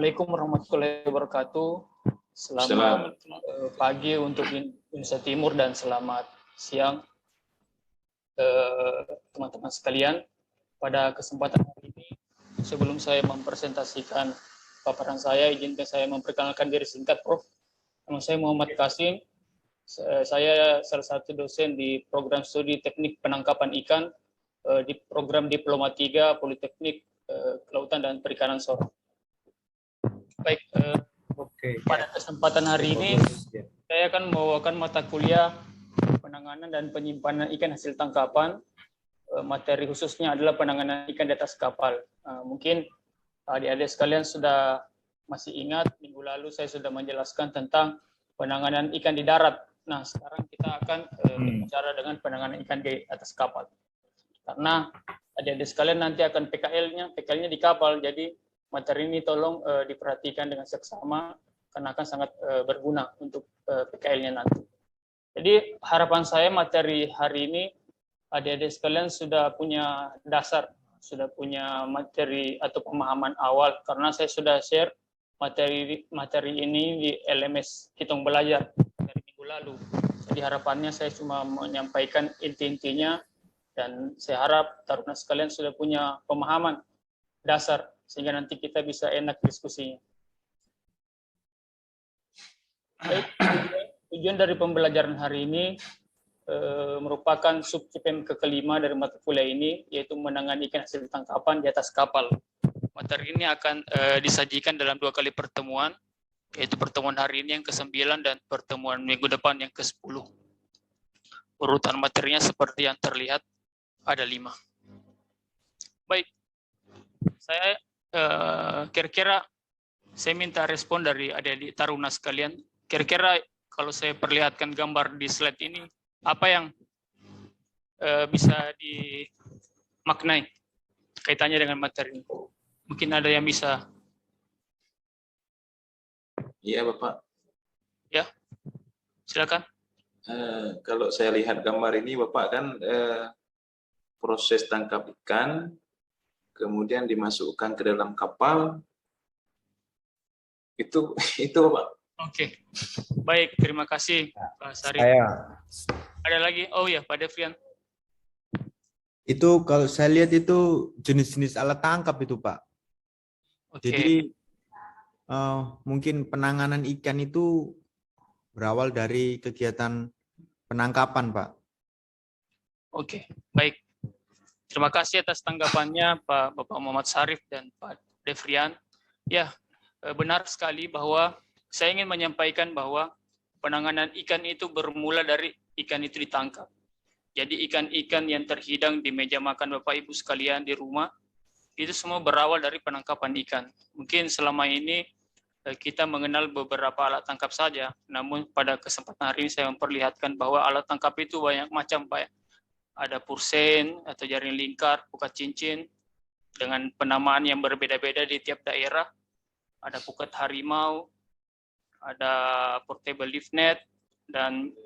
Assalamualaikum warahmatullahi wabarakatuh. Selamat pagi untuk Indonesia Timur dan selamat siang teman-teman sekalian. Pada kesempatan hari ini, sebelum saya mempresentasikan paparan saya, izinkan saya memperkenalkan diri singkat, Prof. Nama saya Muhammad Kasim. Saya salah satu dosen di program studi teknik penangkapan ikan di program Diploma 3 Politeknik Kelautan dan Perikanan Sorong. Baik, pada kesempatan hari ini saya akan membawakan mata kuliah penanganan dan penyimpanan ikan hasil tangkapan. Materi khususnya adalah penanganan ikan di atas kapal. Mungkin adik-adik sekalian sudah masih ingat minggu lalu saya sudah menjelaskan tentang penanganan ikan di darat. Nah, sekarang kita akan berbicara dengan penanganan ikan di atas kapal. Karena adik-adik sekalian nanti akan PKL-nya di kapal, jadi materi ini tolong diperhatikan dengan seksama karena akan sangat berguna untuk PKL-nya nanti. Jadi harapan saya materi hari ini adik-adik sekalian sudah punya dasar, sudah punya materi atau pemahaman awal karena saya sudah share materi ini di LMS Hitung Belajar dari minggu lalu. Jadi harapannya saya cuma menyampaikan inti-intinya dan saya harap taruna sekalian sudah punya pemahaman dasar sehingga nanti kita bisa enak diskusinya. Baik, tujuan dari pembelajaran hari ini merupakan subtipe kelima dari mata kuliah ini, yaitu menangani ikan hasil tangkapan di atas kapal. Materi ini akan disajikan dalam 2 kali pertemuan, yaitu pertemuan hari ini yang ke-9 dan pertemuan minggu depan yang ke-10. Urutan materinya seperti yang terlihat, ada 5. Baik, saya kira-kira saya minta respon dari adik-adik taruna sekalian. Kira-kira kalau saya perlihatkan gambar di slide ini, apa yang bisa dimaknai kaitannya dengan materi ini? Mungkin ada yang bisa. Iya, Bapak. Ya, silakan. Kalau saya lihat gambar ini, Bapak, kan proses tangkap ikan, kemudian dimasukkan ke dalam kapal, itu Bapak. Oke, baik, terima kasih Pak Sari. Ada lagi? Oh ya, Pak Devrian. Itu kalau saya lihat itu jenis-jenis alat tangkap itu, Pak. Oke. Jadi mungkin penanganan ikan itu berawal dari kegiatan penangkapan, Pak. Oke, baik. Terima kasih atas tanggapannya Bapak Muhammad Sarif dan Pak Devrian. Ya, benar sekali bahwa saya ingin menyampaikan bahwa penanganan ikan itu bermula dari ikan itu ditangkap. Jadi ikan-ikan yang terhidang di meja makan Bapak Ibu sekalian di rumah, itu semua berawal dari penangkapan ikan. Mungkin selama ini kita mengenal beberapa alat tangkap saja, namun pada kesempatan hari ini saya memperlihatkan bahwa alat tangkap itu banyak macam, Pak. Ada pursen atau jaring lingkar, pukat cincin, dengan penamaan yang berbeda-beda di tiap daerah. Ada pukat harimau, ada portable lift net, dan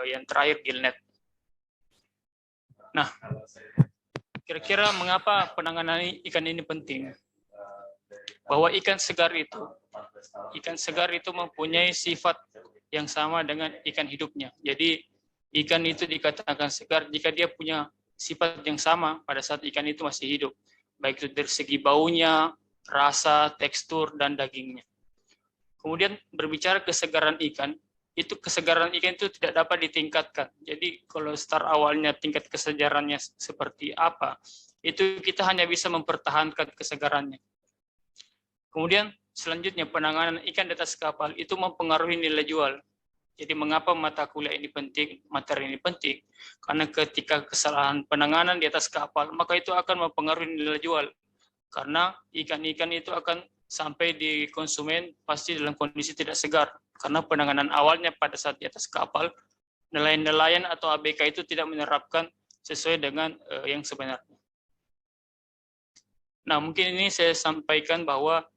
yang terakhir gill net. Nah, kira-kira mengapa penanganan ikan ini penting? Bahwa ikan segar itu mempunyai sifat yang sama dengan ikan hidupnya. Jadi ikan itu dikatakan segar jika dia punya sifat yang sama pada saat ikan itu masih hidup, baik itu dari segi baunya, rasa, tekstur, dan dagingnya. Kemudian berbicara kesegaran ikan itu tidak dapat ditingkatkan. Jadi kalau start awalnya tingkat kesegarannya seperti apa, itu kita hanya bisa mempertahankan kesegarannya. Kemudian selanjutnya penanganan ikan di atas kapal itu mempengaruhi nilai jual. Jadi mengapa mata kuliah ini penting, materi ini penting? Karena ketika kesalahan penanganan di atas kapal, maka itu akan mempengaruhi nilai jual. Karena ikan-ikan itu akan sampai di konsumen pasti dalam kondisi tidak segar. Karena penanganan awalnya pada saat di atas kapal, nelayan-nelayan atau ABK itu tidak menerapkan sesuai dengan yang sebenarnya. Nah, mungkin ini saya sampaikan bahwa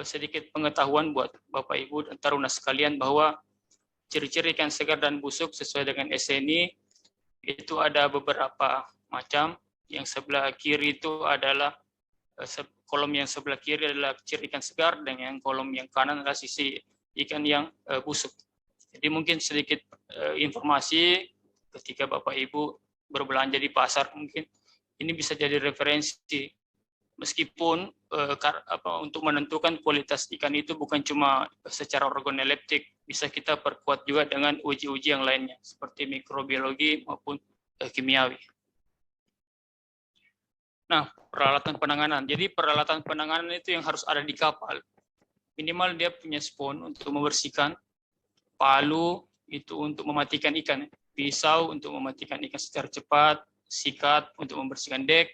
sedikit pengetahuan buat Bapak Ibu dan taruna sekalian bahwa ciri-ciri ikan segar dan busuk sesuai dengan SNI itu ada beberapa macam. Yang sebelah kiri itu adalah kolom yang sebelah kiri adalah ciri ikan segar, dan yang kolom yang kanan adalah sisi ikan yang busuk. Jadi mungkin sedikit informasi ketika Bapak Ibu berbelanja di pasar, mungkin ini bisa jadi referensi. Meskipun untuk menentukan kualitas ikan itu bukan cuma secara organoleptik, bisa kita perkuat juga dengan uji-uji yang lainnya seperti mikrobiologi maupun kimiawi. Nah, peralatan penanganan. Jadi peralatan penanganan itu yang harus ada di kapal. Minimal dia punya spons untuk membersihkan, palu itu untuk mematikan ikan, pisau untuk mematikan ikan secara cepat, sikat untuk membersihkan dek,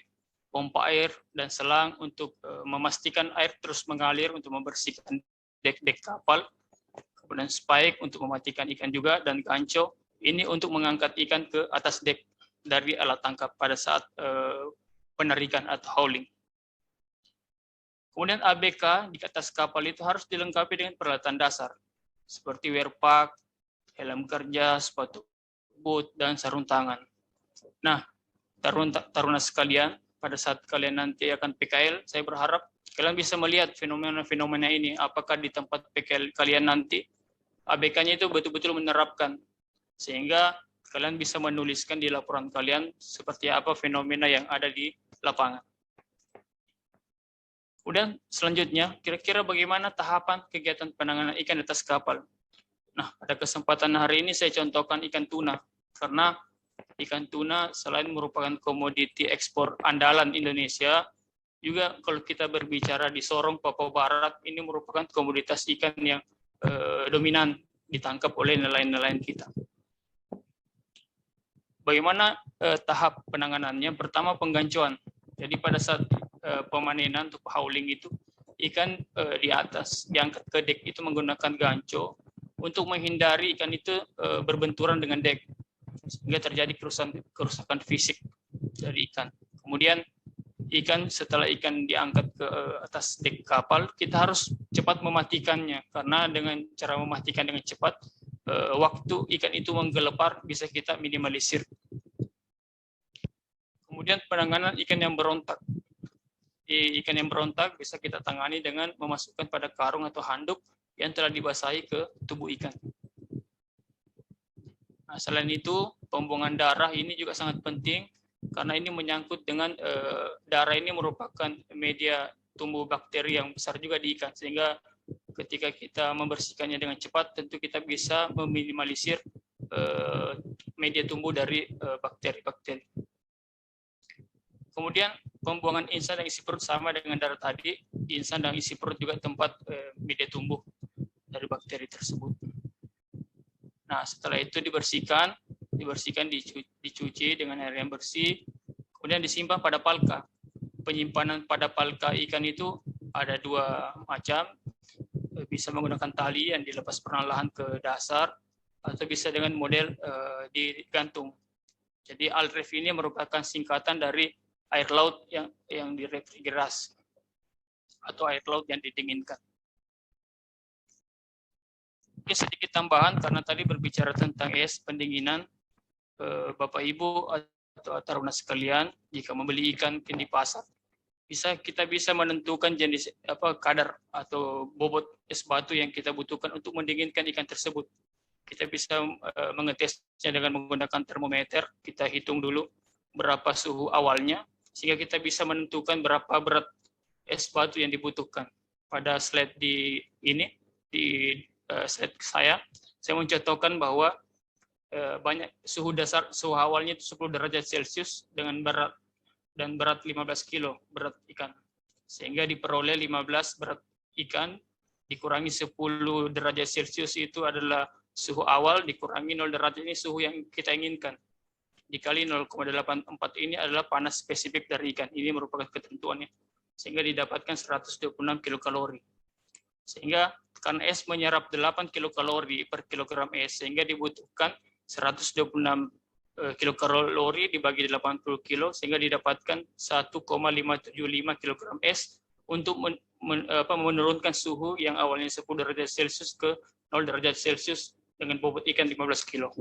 pompa air dan selang untuk memastikan air terus mengalir untuk membersihkan dek-dek kapal, kemudian spike untuk mematikan ikan juga, dan ganco ini untuk mengangkat ikan ke atas dek dari alat tangkap pada saat penarikan atau hauling. Kemudian ABK di atas kapal itu harus dilengkapi dengan peralatan dasar seperti wear pack, helm kerja, sepatu boot, dan sarung tangan. Nah, taruna sekalian, pada saat kalian nanti akan PKL, saya berharap kalian bisa melihat fenomena-fenomena ini. Apakah di tempat PKL kalian nanti, ABK-nya itu betul-betul menerapkan, sehingga kalian bisa menuliskan di laporan kalian seperti apa fenomena yang ada di lapangan. Kemudian selanjutnya, kira-kira bagaimana tahapan kegiatan penanganan ikan di atas kapal. Nah, pada kesempatan hari ini saya contohkan ikan tuna, karena ikan tuna selain merupakan komoditi ekspor andalan Indonesia, juga kalau kita berbicara di Sorong, Papua Barat, ini merupakan komoditas ikan yang dominan ditangkap oleh nelayan-nelayan kita. Bagaimana tahap penanganannya? Pertama, penggancuan. Jadi pada saat pemanenan untuk hauling itu, ikan di atas diangkat ke dek itu menggunakan ganco untuk menghindari ikan itu berbenturan dengan dek, sehingga terjadi kerusakan fisik dari ikan. Kemudian ikan, setelah ikan diangkat ke atas dek kapal, kita harus cepat mematikannya, karena dengan cara mematikan dengan cepat, waktu ikan itu menggelepar bisa kita minimalisir. Kemudian penanganan ikan yang berontak. Ikan yang berontak bisa kita tangani dengan memasukkan pada karung atau handuk yang telah dibasahi ke tubuh ikan. Nah, selain itu, pembuangan darah ini juga sangat penting, karena ini menyangkut dengan darah ini merupakan media tumbuh bakteri yang besar juga di ikan, sehingga ketika kita membersihkannya dengan cepat, tentu kita bisa meminimalisir media tumbuh dari bakteri-bakteri. Kemudian pembuangan insan dan isi perut sama dengan darah tadi. Insan dan isi perut juga tempat media tumbuh dari bakteri tersebut. Nah, setelah itu dibersihkan, dicuci dengan air yang bersih, kemudian disimpan pada palka. Penyimpanan pada palka ikan itu ada dua macam, bisa menggunakan tali yang dilepas perlahan ke dasar, atau bisa dengan model digantung. Jadi ALREF ini merupakan singkatan dari air laut yang direfrigerasi atau air laut yang didinginkan. Oke, sedikit tambahan karena tadi berbicara tentang es pendinginan, Bapak Ibu atau taruna sekalian, jika membeli ikan di pasar, kita bisa menentukan jenis kadar atau bobot es batu yang kita butuhkan untuk mendinginkan ikan tersebut. Kita bisa mengetesnya dengan menggunakan termometer. Kita hitung dulu berapa suhu awalnya, sehingga kita bisa menentukan berapa berat es batu yang dibutuhkan. Pada slide di slide saya mencontohkan bahwa banyak suhu awalnya itu 10 derajat Celcius dengan berat 15 kilo berat ikan. Sehingga diperoleh 15 berat ikan dikurangi 10 derajat Celcius itu adalah suhu awal, dikurangi 0 derajat ini suhu yang kita inginkan. Dikali 0,84 ini adalah panas spesifik dari ikan. Ini merupakan ketentuannya. Sehingga didapatkan 126 kilokalori. Sehingga karena es menyerap 8 kilokalori per kilogram es, sehingga dibutuhkan 126 kilokalori dibagi 80 kilo, sehingga didapatkan 1,575 kilogram es untuk menurunkan suhu yang awalnya 10 derajat Celcius ke 0 derajat Celcius dengan bobot ikan 15 kilo.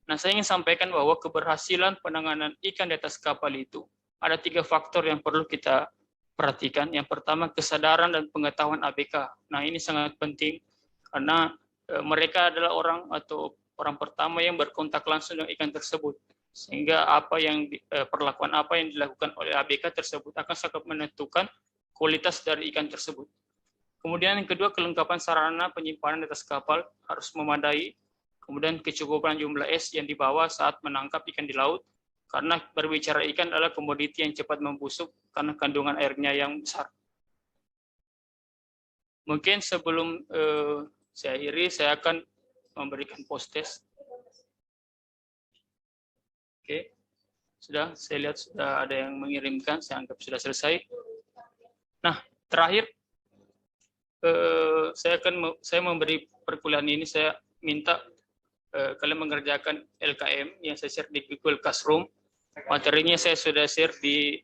Nah, saya ingin sampaikan bahwa keberhasilan penanganan ikan di atas kapal itu ada 3 faktor yang perlu kita perhatikan. Yang pertama, kesadaran dan pengetahuan ABK. Nah, ini sangat penting karena mereka adalah orang atau orang pertama yang berkontak langsung dengan ikan tersebut. Sehingga perlakuan apa yang dilakukan oleh ABK tersebut akan sangat menentukan kualitas dari ikan tersebut. Kemudian yang kedua, kelengkapan sarana penyimpanan di atas kapal harus memadai. Kemudian kecukupan jumlah es yang dibawa saat menangkap ikan di laut. Karena berbicara ikan adalah komoditi yang cepat membusuk karena kandungan airnya yang besar. Mungkin sebelum saya akhiri, saya akan memberikan post test. Oke, sudah, saya lihat sudah ada yang mengirimkan, saya anggap sudah selesai. Nah, terakhir, saya memberi perkuliahan ini, saya minta kalian mengerjakan LKM yang saya share di Google Classroom. Materinya saya sudah share di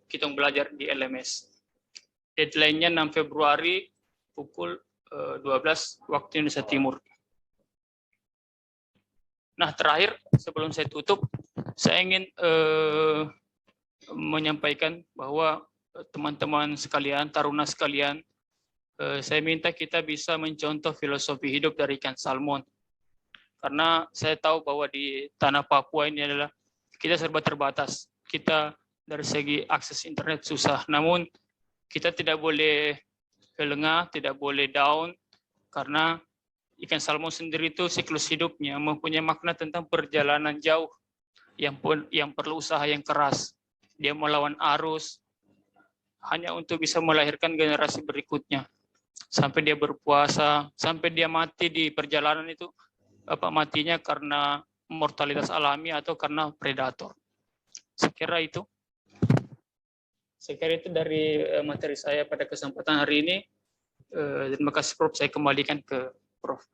Kitong Belajar di LMS. Deadline-nya 6 Februari pukul 12 waktu Indonesia Timur. Nah, terakhir sebelum saya tutup, saya ingin menyampaikan bahwa teman-teman sekalian, taruna sekalian, saya minta kita bisa mencontoh filosofi hidup dari ikan salmon. Karena saya tahu bahwa di tanah Papua ini adalah kita serba terbatas. Kita dari segi akses internet susah. Namun kita tidak boleh lengah, tidak boleh down, karena ikan salmon sendiri itu siklus hidupnya mempunyai makna tentang perjalanan jauh yang perlu usaha yang keras. Dia melawan arus hanya untuk bisa melahirkan generasi berikutnya. Sampai dia berpuasa, sampai dia mati di perjalanan itu, matinya karena mortalitas alami atau karena predator. Saya kira itu dari materi saya pada kesempatan hari ini. Terima kasih Prof. Saya kembalikan ke Prof.